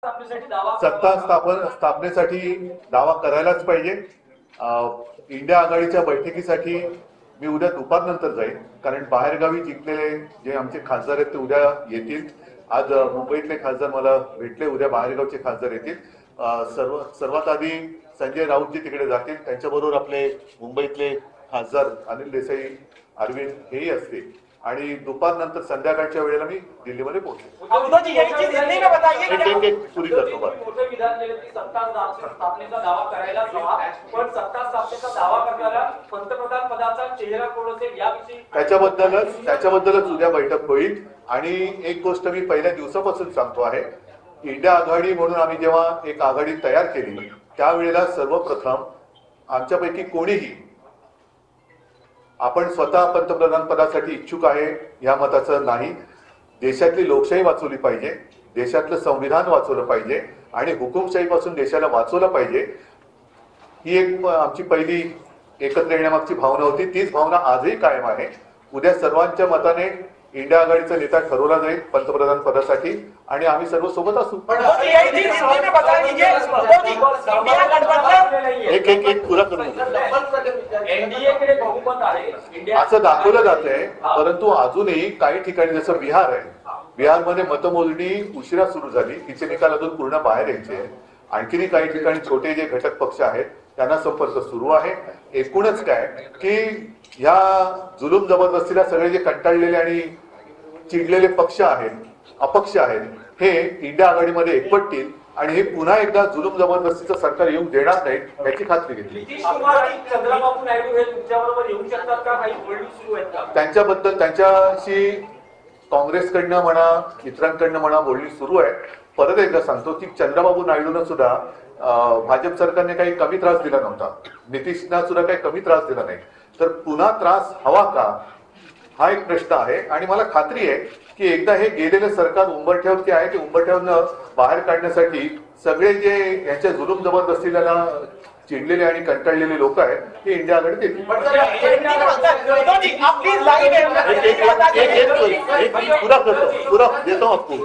सत्ता स्थापनेसाठी दावा करायलाच पाहिजे। इंडिया आघाडीच्या बैठकीसाठी मी उद्या दुपारनंतर जाईल, कारण बाहेरगावी जिंकलेले जे आमचे खासदार आहेत ते उद्या येतील। आज मुंबईतले खासदार मला भेटले, उद्या बाहेरगावचे खासदार येतील। सर्वात आधी संजय राऊतजी तिकडे जातील, त्यांच्याबरोबर आपले मुंबईतले खासदार अनिल देसाई, अरविंद हेही असतील आणि दुपारनंतर संध्याकाळच्या वेळेला मी दिल्लीमध्ये पोहोचेन। एक पुरी करतो मोठे विधान केले की सत्ता स्थापनेचा दावा करायला हवा, पण सत्ता स्थापनेचा दावा करणारा पंतप्रधान पदाचा चेहरा कोण असेल याविषयी त्याच्याबद्दलच उद्या बैठक होईल। आणि एक गोष्ट मी पहिल्या दिवसापासून सांगतो आहे, इंडिया आघाडी म्हणून आम्ही जेव्हा एक आघाडी तयार केली त्यावेळेला सर्वप्रथम आमच्यापैकी कोणीही आपण स्वतः पंतप्रधान पदासाठी इच्छुक आहे या मताचं नाही। देशातली लोकशाही वाचवली पाहिजे, देशातलं संविधान वाचवलं पाहिजे आणि हुकुमशाहीपासून देशाला वाचवलं पाहिजे, ही एक आमची पहिली एकत्र येण्यामागची भावना होती। तीच भावना आजही कायम आहे। उद्या सर्वांच्या मताने इंडिया आघाडीचा नेता ठरवला जाईल पंतप्रधान पदासाठी आणि आम्ही सर्व सोबत असू। एक पुरा करून असं दाखवलं जातंय, परंतु अजूनही काही ठिकाणी जसं बिहार आहे, बिहारमध्ये मतमोजणी उशिरा सुरू झाली, तिचे निकाल अजून पूर्ण बाहेर यायचे। आणखीनही काही ठिकाणी छोटे जे घटक पक्ष आहेत त्यांना संपर्क सुरू आहे। एकूणच काय की ह्या जुलूम जबरदस्तीला सगळे जे कंटाळलेले आणि चिडलेले पक्ष आहेत, अपक्ष आहेत, हे इंडिया आघाडीमध्ये एकवटतील आणि हे पुन्हा एकदा जुलूम जबरदस्तीचं सरकार येऊ देणार नाही याची खात्री घेतली। चंद्रबाबू नायडू हे तुमच्याबरोबर येऊ शकतात का? काही बोलणी सुरू आहेत का त्यांच्याबद्दल? त्यांच्याशी काँग्रेसकडनं म्हणा इतरांकडनं म्हणा बोलणी सुरू आहे। परत एकदा सांगतो की चंद्रबाबू नायडूंना सुद्धा भाजप सरकारने काही कमी त्रास दिला नव्हता, नितीशना सुद्धा काही कमी त्रास दिला नाही, तर पुन्हा त्रास हवा का हा एक प्रश्न आहे। आणि मला खात्री आहे की एकदा हे गेलेलं सरकार उंबरठ्यावरती आहे, ते उंबरठ्यावरनं बाहेर काढण्यासाठी सगळे जे यांच्या जुलूम जबरदस्तीला चिडलेले आणि कंटाळलेले लोक आहेत ते इंडिया आघाडीत येतील। पुरा देतो आपको।